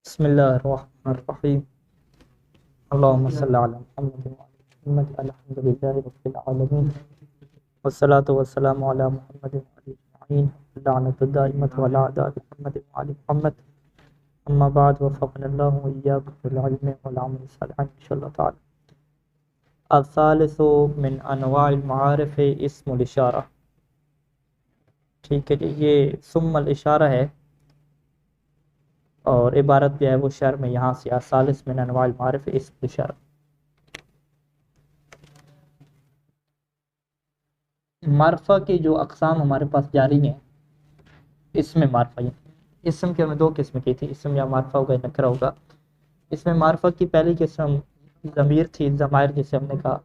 بسم الله الرحمن الرحيم. اللهم صل على محمد وعلى محمد. الحمد لله رب العالمين والصلاة والسلام على محمد وعلى أجمعين. اللعنة الدائمة على أعداء محمد وعلى محمد. أما بعد، وفقنا الله وإياكم بالعلم والعمل الصالح إن شاء الله تعالى. الثالث من أنواع المعارف اسم الإشارة. ٹھیک ہے جی، یہ ثم الاشارہ ہے اور عبارت بھی ہے وہ شعر میں یہاں سے الثالث من انواع المعارف اسم الاشارہ. معرفہ کی جو اقسام ہمارے پاس جاری ہیں، اسم معرفہ، اسم کے ہمیں دو قسم کی تھی، اسم یا معرفہ ہوگا یا نکرہ ہوگا. اس میں معرفہ کی پہلی قسم ضمیر تھی، ضمائر جسے ہم نے کہا،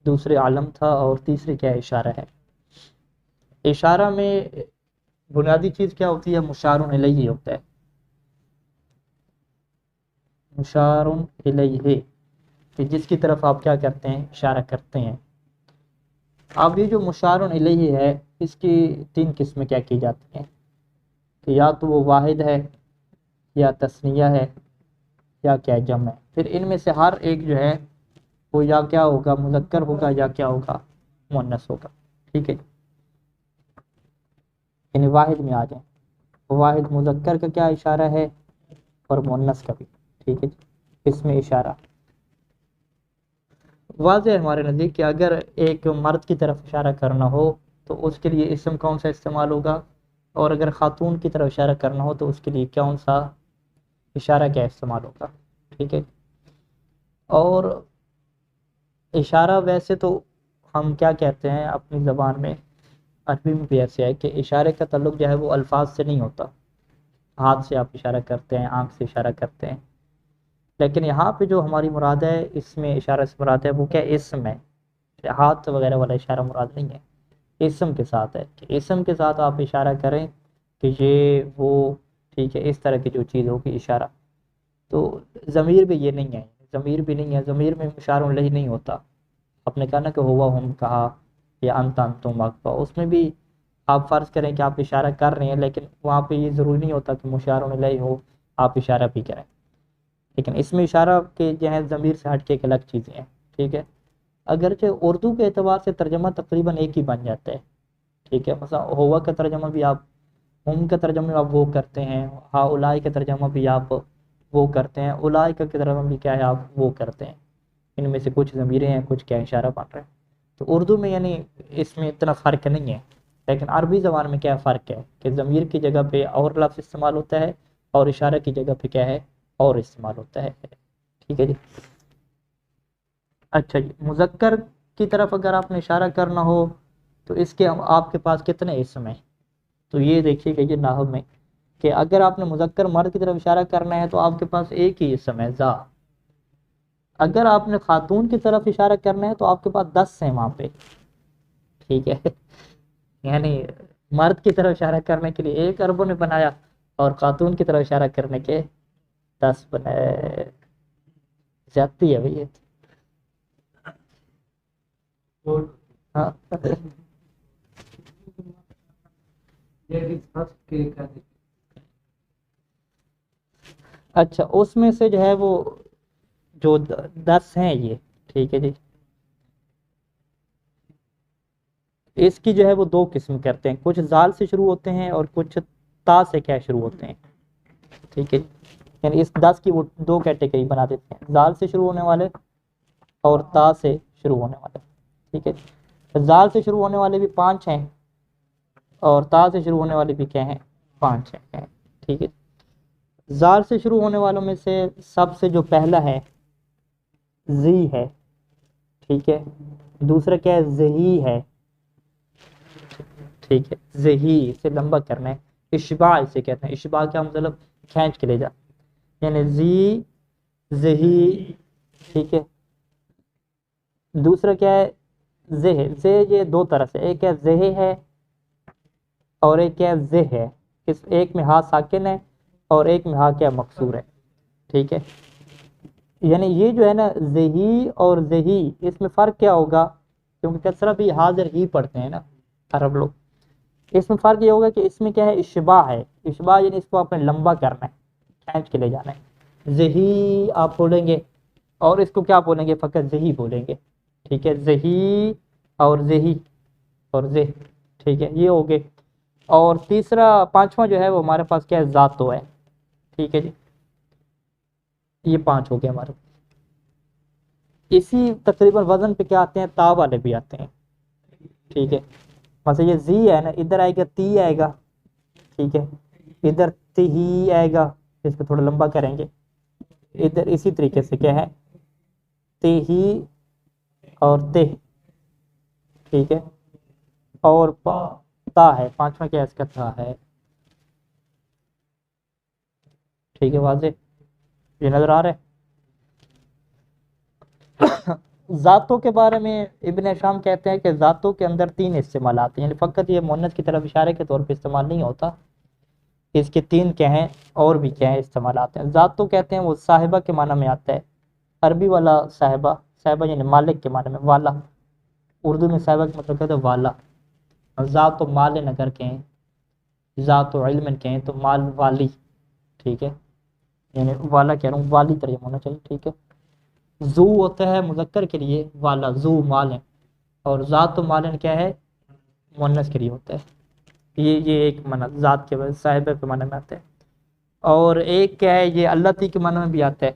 دوسرے عالم تھا، اور تیسری کیا ہے، اشارہ ہے. اشارہ میں بنیادی چیز کیا ہوتی ہے؟ مشار الیہ ہوتا ہے، مشار الیہ، کہ جس کی طرف آپ کیا کرتے ہیں، اشارہ کرتے ہیں. اب یہ جو مشار الیہ ہے، اس کی تین قسمیں کیا کی جاتی ہیں، کہ یا تو وہ واحد ہے، یا تثنیہ ہے، یا کیا جمع ہے. پھر ان میں سے ہر ایک جو ہے وہ یا کیا ہوگا، مذکر ہوگا، یا کیا ہوگا، مؤنث ہوگا. ٹھیک ہے، یعنی واحد میں آ جائیں، واحد مذکر کا کیا اشارہ ہے اور مؤنث کا بھی. ٹھیک ہے، اس میں اشارہ واضح ہے ہمارے نزدیک کہ اگر ایک مرد کی طرف اشارہ کرنا ہو تو اس کے لیے اسم کون سا استعمال ہوگا، اور اگر خاتون کی طرف اشارہ کرنا ہو تو اس کے لیے کون سا اشارہ کیا استعمال ہوگا. ٹھیک ہے، اور اشارہ ویسے تو ہم کیا کہتے ہیں اپنی زبان میں، عربی میں بھی ایسے ہے کہ اشارے کا تعلق جو ہے وہ الفاظ سے نہیں ہوتا. ہاتھ سے آپ اشارہ کرتے ہیں، آنکھ سے اشارہ کرتے ہیں، لیکن یہاں پہ جو ہماری مراد ہے، اس میں اشارہ سے مراد ہے وہ کیا، اسم ہے. ہاتھ وغیرہ والا اشارہ مراد نہیں ہے، اسم کے ساتھ ہے، کہ اسم کے ساتھ آپ اشارہ کریں کہ یہ وہ، ٹھیک ہے، اس طرح کی جو چیز ہوگی اشارہ. تو ضمیر بھی یہ نہیں ہے، ضمیر بھی نہیں ہے، ضمیر میں مشار الیہ نہیں ہوتا. آپ نے کہا نا کہ ہوا ہم کہا، یا انت انتم اقفا، اس میں بھی آپ فرض کریں کہ آپ اشارہ کر رہے ہیں، لیکن وہاں پہ یہ ضروری نہیں ہوتا کہ مشار الیہ ہو آپ اشارہ بھی کریں. لیکن اس میں اشارہ کے جو ہے ضمیر سے ہٹ کے ایک الگ چیزیں ہیں. ٹھیک ہے، اگرچہ اردو کے اعتبار سے ترجمہ تقریباً ایک ہی بن جاتا ہے. ٹھیک ہے، مثلا ہوا کا ترجمہ بھی آپ، ہم کا ترجمہ آپ وہ کرتے ہیں، ہا اولائی کا ترجمہ بھی آپ وہ کرتے ہیں، اولائی کا ترجمہ بھی کیا ہے، آپ وہ کرتے ہیں. ان میں سے کچھ ضمیریں ہیں، کچھ کیا اشارہ بن رہے ہیں. تو اردو میں یعنی اس میں اتنا فرق نہیں ہے، لیکن عربی زبان میں کیا فرق ہے کہ ضمیر کی جگہ پہ اور لفظ استعمال ہوتا ہے، اور اشارہ کی جگہ پہ کیا ہے، اور استعمال ہوتا ہے. ٹھیک ہے جی. اچھا جی، مذکر کی طرف اگر آپ نے اشارہ کرنا ہو تو اس کے آپ کے پاس کتنے اسم ہیں. تو یہ دیکھیے کہ یہ نحو میں کہ اگر آپ نے مذکر مرد کی طرف اشارہ کرنا ہے تو آپ کے پاس ایک ہی اسم ہے، ذا. اگر آپ نے خاتون کی طرف اشارہ کرنا ہے تو آپ کے پاس 10 ہیں وہاں پہ. ٹھیک ہے، یعنی مرد کی طرف اشارہ کرنے کے لیے ایک عربوں نے بنایا، اور خاتون کی طرف اشارہ کرنے کے 10 بنائے. زیادتی ہے بھائی یہ. ہاں اچھا، اس میں سے جو ہے وہ جو 10 ہیں یہ. ٹھیک ہے جی، اس کی جو ہے وہ دو قسم کرتے ہیں، کچھ زال سے شروع ہوتے ہیں اور کچھ تا سے کیا شروع ہوتے ہیں. ٹھیک ہے، یعنی اس 10 کی وہ دو کیٹیگری بنا دیتے ہیں، زال سے شروع ہونے والے اور تا سے شروع ہونے والے. ٹھیک ہے، زال سے شروع ہونے والے بھی 5 ہیں، اور تا سے شروع ہونے والے بھی کیا ہیں، 5 ہیں. ٹھیک ہے، زال سے شروع ہونے والوں میں سے سب سے جو پہلا ہے زی ہے. ٹھیک ہے، دوسرا کیا ہے، زہی ہے. ٹھیک ہے، زہی سے لمبا کرنا ہے. اشباع اسے کہتے ہیں، اشباع کیا مطلب، کھینچ کے لے جا، یعنی زی، زہی. ٹھیک ہے، دوسرا کیا ہے، زہ. زہ یہ دو طرح سے، ایک ہے زہ ہے اور ایک کیا ہے، زہ ہے. اس ایک میں ہا ساکن ہے اور ایک میں ہا کیا مکسور ہے. ٹھیک ہے، یعنی یہ جو ہے نا زہی اور زہی، اس میں فرق کیا ہوگا، کیونکہ کثرت بھی حاضر ہی پڑھتے ہیں نا عرب لوگ. اس میں فرق یہ ہوگا کہ اس میں کیا ہے، اشباع ہے. اشباع یعنی اس کو آپ نے لمبا کرنا ہے، کھینچ کے لے جانا ہے. زہی آپ بولیں گے, اور اس کو کیا بولیں گے, فقط زہی بولیں گے. ٹھیک ہے, زہی اور زہی اور زہ. ٹھیک ہے, یہ ہو گئے. اور تیسرا پانچواں جو ہے وہ ہمارے پاس کیا ہے, ذاتو ہے. ٹھیک ہے جی, یہ 5 ہو گئے ہمارے. اسی تقریباً وزن پہ کیا آتے ہیں, تا والے بھی آتے ہیں. ٹھیک ہے, مثلا یہ زی ہے نا, ادھر آئے گا تی آئے گا. ٹھیک ہے, ادھر تہی آئے گا, اس کو تھوڑا لمبا کریں گے. ادھر اسی طریقے سے کیا ہے, تہی اور تے. ٹھیک ہے, اور تا ہے, پانچواں کیا اس کا تا ہے. ٹھیک ہے, واضح یہ نظر آ رہا ہے. ذاتوں کے بارے میں ابن شام کہتے ہیں کہ ذاتوں کے اندر 3 استعمالات ہیں, یعنی فقط یہ مؤنث کی طرف اشارے کے طور پہ استعمال نہیں ہوتا, اس کے 3 کیا ہیں اور بھی کیا ہیں استعمالات ہیں. ذاتوں کہتے ہیں وہ صاحبہ کے معنی میں آتا ہے, عربی والا صاحبہ, صاحبہ یعنی مالک کے معنی میں, والا. اردو میں صاحبہ کا مطلب کہتے ہیں والا. ذات و مال اگر کہیں, ذات و علم کہیں تو مال والی. ٹھیک ہے, یعنی والا کہہ رہا ہوں, والی ترجمہ ہونا چاہیے. ٹھیک ہے, ذو ہوتا ہے مذکر کے لیے, والا ذو مال ہے, اور ذات و مالن کیا ہے, مؤنث کے لیے ہوتا ہے. یہ ایک معنی ذات کے صاحبہ کے معنی میں آتا ہے. اور ایک کیا ہے, یہ اللہ تی کے معنی میں بھی آتا ہے,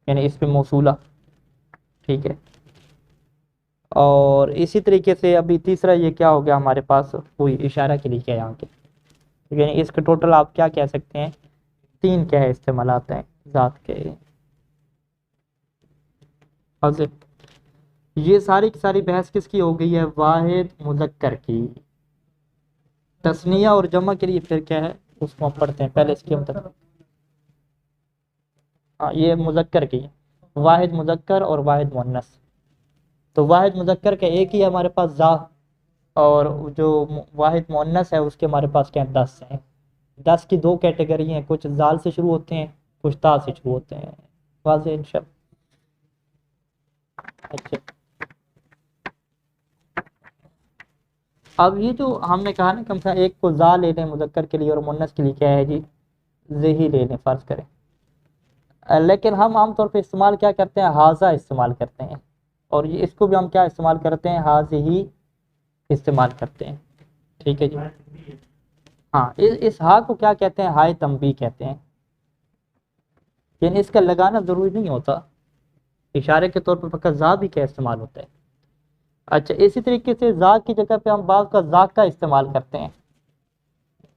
یعنی اس پہ موصولہ. ٹھیک ہے, اور اسی طریقے سے ابھی تیسرا یہ کیا ہو گیا ہمارے پاس, کوئی اشارہ کے لیے کیا یہاں کے, یعنی اس کے ٹوٹل آپ کیا کہہ سکتے ہیں, 3 کیا ہے استعمالات ہیں ذات کے. یہ ساری کی ساری بحث کس کی ہو گئی ہے, واحد مذکر کی. تثنیہ اور جمع کے لیے پھر کیا ہے, اس کو ہم پڑھتے ہیں, پہلے اس کی ہم ہاں, یہ مذکر کی, واحد مذکر اور واحد مؤنث. تو واحد مذکر کا ایک ہی ہے ہمارے پاس ذا, اور جو واحد مؤنث ہے اس کے ہمارے پاس کیا 10 ہیں. 10 کی 2 کیٹیگری ہیں, کچھ ذال سے شروع ہوتے ہیں, کچھ تا سے شروع ہوتے ہیں. واضح انشاءاللہ. اچھا, اب یہ جو ہم نے کہا نا, کم سے کم ایک کو ذا لے لیں مذکر کے لیے, اور مؤنث کے لیے کیا ہے جی, ذہی لے لیں فرض کریں. لیکن ہم عام طور پہ استعمال کیا کرتے ہیں, ہاذا استعمال کرتے ہیں, اور یہ اس کو بھی ہم کیا استعمال کرتے ہیں, ہاذہی استعمال کرتے ہیں. ٹھیک ہے جی, ہاں, اس ہا کو کیا کہتے ہیں, ہائے تنبیہ کہتے ہیں. یعنی اس کا لگانا ضروری نہیں ہوتا, اشارے کے طور پر فقط ذا بھی کیا استعمال ہوتا ہے. اچھا, اسی طریقے سے ذا کی جگہ پہ ہم بعض کا ذاکہ استعمال کرتے ہیں,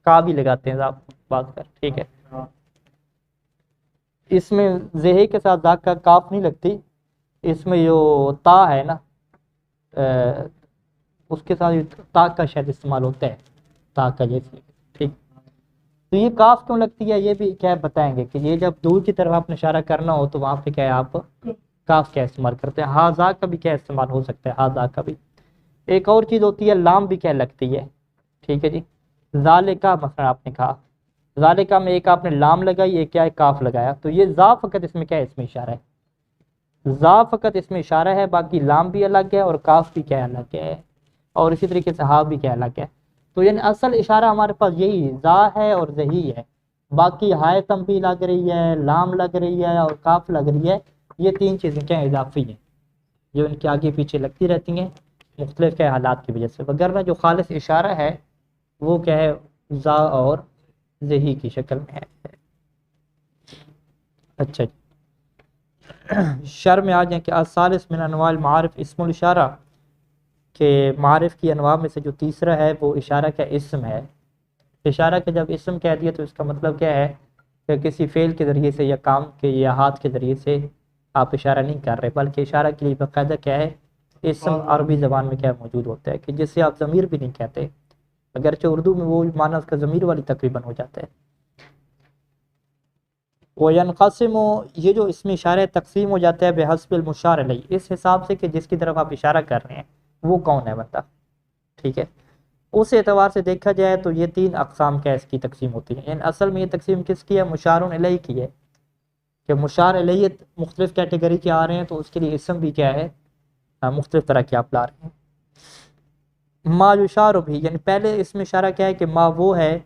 کا بھی لگاتے ہیں بعض کا. ٹھیک ہے, اس میں زہے کے ساتھ ذاکہ کاف نہیں لگتی, اس میں جو تا ہے نا, اس کے ساتھ تا کا شاید استعمال ہوتا ہے, تا کا جیسے. ٹھیک, تو یہ کاف کیوں لگتی ہے, یہ بھی کیا بتائیں گے کہ یہ جب دور کی طرف آپ نے اشارہ کرنا ہو تو وہاں پہ کیا ہے, آپ کاف کیا استعمال کرتے ہیں. ہاذا کا بھی کیا استعمال ہو سکتا ہے, ہاذا کا بھی. ایک اور چیز ہوتی ہے, لام بھی کیا لگتی ہے. ٹھیک ہے جی, ذالکا مثلا آپ نے کہا, ذالکا میں ایک آپ نے لام لگائی, ایک کیا ہے کاف لگایا, تو یہ ذا فقط اس میں کیا ہے, اس میں اشارہ ہے. ذا فقط اس میں اشارہ ہے, باقی لام بھی الگ ہے اور کاف بھی کیا الگ ہے, اور اسی طریقے سے ہا بھی کیا الگ ہے. تو یعنی اصل اشارہ ہمارے پاس یہی ذا ہے اور ذہی ہے, باقی ہائے تنبیہ لگ رہی ہے, لام لگ رہی ہے, اور کاف لگ رہی ہے. یہ 3 چیزیں کیا اضافی ہیں, جو ان کے آگے پیچھے لگتی رہتی ہیں مختلف کے حالات کی وجہ سے, وگرنہ جو خالص اشارہ ہے وہ کیا ہے, ذا اور ذہی کی شکل میں ہے. اچھا, شر میں آ جائیں کہ الثالث من انواع المعارف اسم الاشارہ, کہ معارف کی انواع میں سے جو تیسرا ہے وہ اشارہ کا اسم ہے. اشارہ کا جب اسم کہہ دیا تو اس کا مطلب کیا ہے کہ کسی فعل کے ذریعے سے یا کام کے یا ہاتھ کے ذریعے سے آپ اشارہ نہیں کر رہے, بلکہ اشارہ کے لیے باقاعدہ کیا ہے, اسم عربی زبان میں کیا موجود ہوتا ہے, کہ جس سے آپ ضمیر بھی نہیں کہتے, اگرچہ اردو میں وہ معنی اس کا ضمیر والی تقریباً ہو جاتا ہے. وینقسم, یہ جو اسم اشارہ تقسیم ہو جاتا ہے بحسب المشار علیہ, اس حساب سے کہ جس کی طرف آپ اشارہ کر رہے ہیں وہ کون ہے بندہ. ٹھیک ہے, اس اعتبار سے دیکھا جائے تو یہ 3 اقسام کا اس کی تقسیم ہوتی ہے. یعنی اصل میں یہ تقسیم کس کی ہے, مشار الیہ کی ہے, کہ مشار الیہ مختلف کیٹیگری کے آ رہے ہیں تو اس کے لیے اسم بھی کیا ہے, مختلف طرح کے آپ لا رہے ہیں. ما یشار بھی, یعنی پہلے اسم اشارہ کیا ہے کہ ما وہ ہے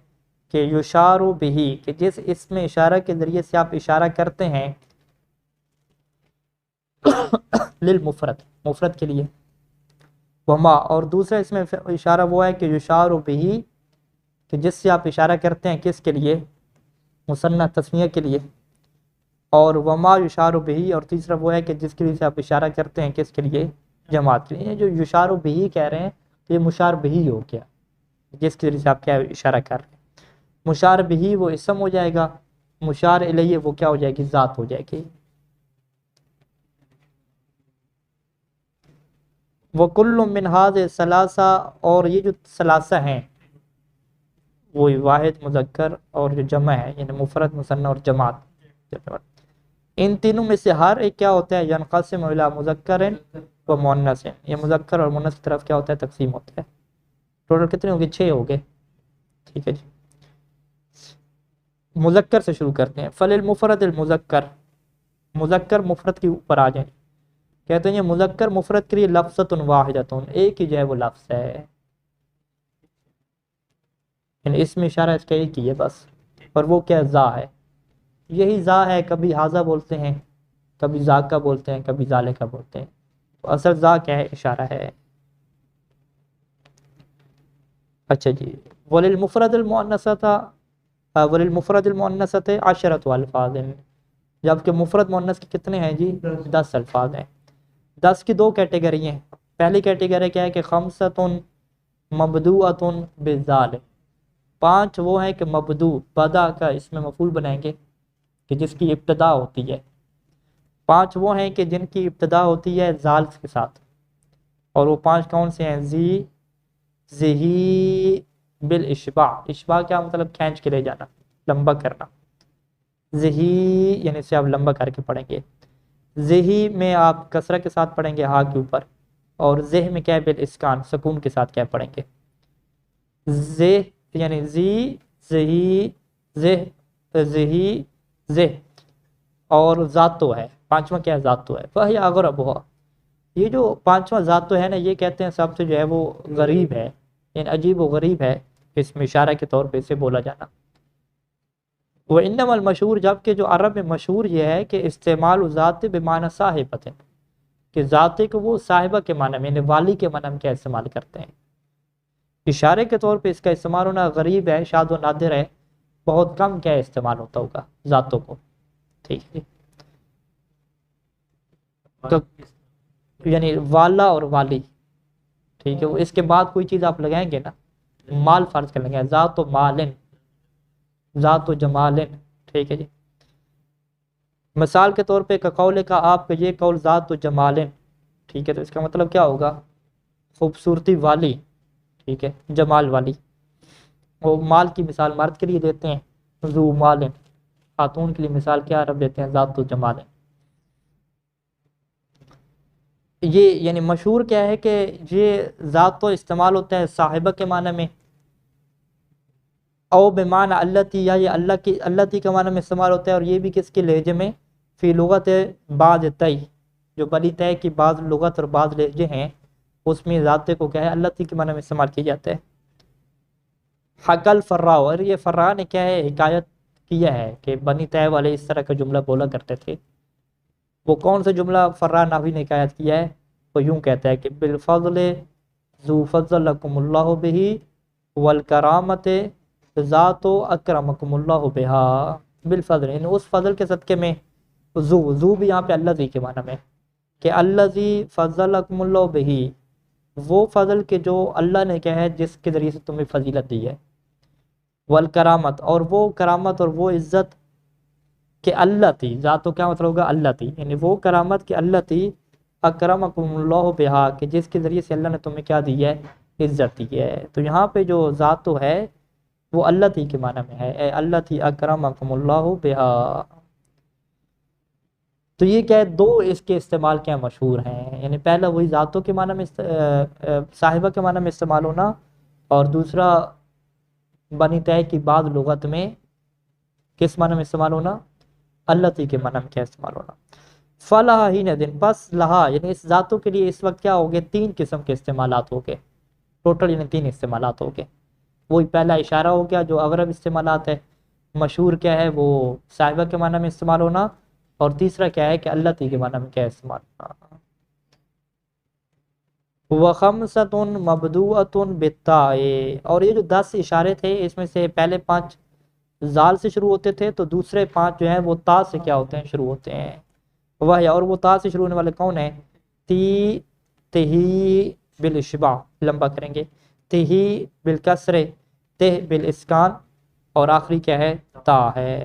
کہ یشارو بہی کہ جس اسم اشارہ کے ذریعے سے آپ اشارہ کرتے ہیں للمفرد مفرد کے لیے، وما اور دوسرا اس میں اشارہ وہ ہے کہ یشارو بہی کہ جس سے آپ اشارہ کرتے ہیں کس کے لیے، مثنیٰ تثنیہ کے لیے، اور وما یشارو بہی اور تیسرا وہ ہے کہ جس کے لیے سے آپ اشارہ کرتے ہیں کس کے لیے، جماعت کے لیے۔ جو یشارو بہی کہہ رہے ہیں تو یہ مشار بہی ہو گیا، جس کے ذریعے سے آپ کیا اشارہ کر رہے ہیں۔ مشار بہی وہ اسم ہو جائے گا، مشار الیہ وہ کیا ہو جائے گی، ذات ہو جائے گی۔ وَكُلُّ مِنْ هَذِهِ الثَّلَاثَةِ اور یہ جو ثلاثہ ہیں وہ واحد مذکر اور جو جمع ہے یعنی مفرد مثنی اور جماعت، ان تینوں میں سے ہر ایک کیا ہوتا ہے، ینقسم الی مذکر و مؤنث، یہ مذکر اور مؤنث کی طرف کیا ہوتا ہے، تقسیم ہوتا ہے۔ ٹوٹل کتنے ہو گئے، 6 ہو گئے، ٹھیک ہے جی۔ مذکر سے شروع کرتے ہیں۔ فللمفرد المذکر، مذکر مفرد کے اوپر آ جائیں، کہتے ہیں یہ مذکر مفرد کے لیے لفظۃ واحدۃ، ایک ہی جو ہے وہ لفظ ہے، یعنی اس میں اشارہ اس کا ایک ہی ہے بس، اور وہ کیا ذا ہے، یہی ذا ہے، کبھی حاذا بولتے ہیں، کبھی ذاکا بولتے ہیں، کبھی ذالکا بولتے ہیں، تو اصل ذا کیا ہے، اشارہ ہے۔ اچھا جی، وللمفرد المؤنثۃ عشرۃ الفاظ، جبکہ مفرد مؤنث کے کتنے ہیں جی، 10 الفاظ ہیں۔ 10 کی 2 کیٹیگری ہیں، پہلی کیٹیگری کیا ہے کہ خمسۃ مبدوءۃ بالذال، 5 وہ ہیں کہ مبدوء بدا کا اس میں مفعول بنائیں گے کہ جس کی ابتدا ہوتی ہے، 5 وہ ہیں کہ جن کی ابتدا ہوتی ہے ذال کے ساتھ، اور وہ 5 کون سے ہیں، ذہی بالاشباع، اشباع کیا مطلب، کھینچ کے لے جانا، لمبا کرنا، ذہی یعنی اسے آپ لمبا کر کے پڑھیں گے، ذہی میں آپ کسرہ کے ساتھ پڑھیں گے ہا کے اوپر، اور زہ میں کیا ہے، بالاسکان سکون کے ساتھ کیا پڑھیں گے، زہ یعنی زی زہی زہ زہی زہ، اور ذاتو ہے، 5واں کیا ہے، ذاتو ہے، وہی اغرب ہوا، یہ جو 5واں ذاتو ہے نا، یہ کہتے ہیں سب سے جو ہے وہ غریب ہے، یعنی عجیب و غریب ہے، اس میں اشارہ کے طور پہ اسے بولا جانا۔ وَإِنَّمَا الْمَشْهُورُ جبکہ جو عرب میں مشہور یہ ہے کہ استعمال ذات بمعنی صاحبۃ، کہ ذاتے کو وہ صاحبہ کے معنی میں یعنی والی کے معنی میں کیا استعمال کرتے ہیں، اشارے کے طور پہ اس کا استعمال ہونا غریب ہے، شاذ و نادر ہے، بہت کم کیا استعمال ہوتا ہوگا ذاتوں کو، ٹھیک ہے، تو یعنی والا اور والی، ٹھیک ہے، اس کے بعد کوئی چیز آپ لگائیں گے نا، مال فرض کر لیں گے، ذات و مالن، ذات و جمالن، ٹھیک ہے جی۔ مثال کے طور پہ قول کا، آپ کا یہ قول ذات و جمالن، ٹھیک ہے، تو اس کا مطلب کیا ہوگا، خوبصورتی والی، ٹھیک ہے، جمال والی۔ وہ مال کی مثال مرد کے لیے دیتے ہیں ذو مالن، خاتون کے لیے مثال کیا عرب دیتے ہیں، ذات و جمالن۔ یہ یعنی مشہور کیا ہے کہ یہ ذات تو استعمال ہوتا ہے صاحبہ کے معنی میں، او بمعنی اللتی، یا یہ اللتی کے معنی میں استعمال ہوتا ہے، اور یہ بھی کس کے لہجے میں، فی لغت بعض تی، جو بنی تے کی بعض لغت اور بعض لہجے ہیں اس میں ذاتے کو کیا ہے، اللتی کے معنی میں استعمال کیا جاتا ہے۔ حقل فرا، اور یہ فرا نے کیا ہے، حکایت کیا ہے کہ بنی تے والے اس طرح کا جملہ بولا کرتے تھے۔ وہ کون سا جملہ فرا ناوی نے حکایت کیا ہے، وہ یوں کہتا ہے کہ بالفضل ذو فضلکم اللہ بہ والکرامت ذات اکرمکم اللہ بہا، بالفضل یعنی اس فضل کے صدقے میں، ذو بھی یہاں پہ الذی کے معنی میں، کہ الذی فضلکم اللہ بہ، وہ فضل کے جو اللہ نے کیا ہے جس کے ذریعے سے تمہیں فضیلت دی ہے، والکرامت اور وہ کرامت اور وہ عزت کہ اللہ تھی، ذات تو کیا مطلب ہوگا، اللہ تھی، یعنی وہ کرامت کہ اللہ تھی، اکرمکم اللہ بہا کہ جس کے ذریعے سے اللہ نے تمہیں کیا دی ہے، عزت دی ہے۔ تو یہاں پہ جو ذات تو ہے وہ اللہ تھی کے معنی میں ہے، اے اللہ تھی اکرمکم اللہ بہا۔ تو یہ کیا ہے، 2 اس کے استعمال کیا مشہور ہیں، یعنی پہلا وہی ذاتوں کے معنی میں صاحبہ کے معنی میں استعمال ہونا، اور دوسرا بنی تے کی بعض لغت میں کس معنی میں استعمال ہونا، اللہ تی کے معنی میں کیا استعمال ہونا۔ فلاح ہی دن بس لہا یعنی اس ذاتوں کے لیے اس وقت کیا ہو گئے، 3 قسم کے استعمالات ہو گئے ٹوٹل، یعنی 3 استعمالات ہو گئے۔ وہی پہلا اشارہ ہو گیا جو اغرب استعمالات ہے. مشہور کیا ہے وہ صاحبہ کے معنی میں استعمال ہونا، اور تیسرا کیا ہے کہ اللہ تی کے معنی میں کیا استعمال ہونا. وَخَمْسَةٌ مَبْدُوءَةٌ بِالتَّاءِ، اور یہ جو 10 اشارے تھے اس میں سے پہلے 5 زال سے شروع ہوتے تھے، تو دوسرے 5 جو ہیں وہ تا سے کیا ہوتے ہیں، شروع ہوتے ہیں. وہ اور وہ تا سے شروع ہونے والے کون ہیں؟ تی، تہی بالاشباع، لمبا کریں گے، تہی بالکسر، تہ بالاسکان، اور آخری کیا ہے؟ تا ہے.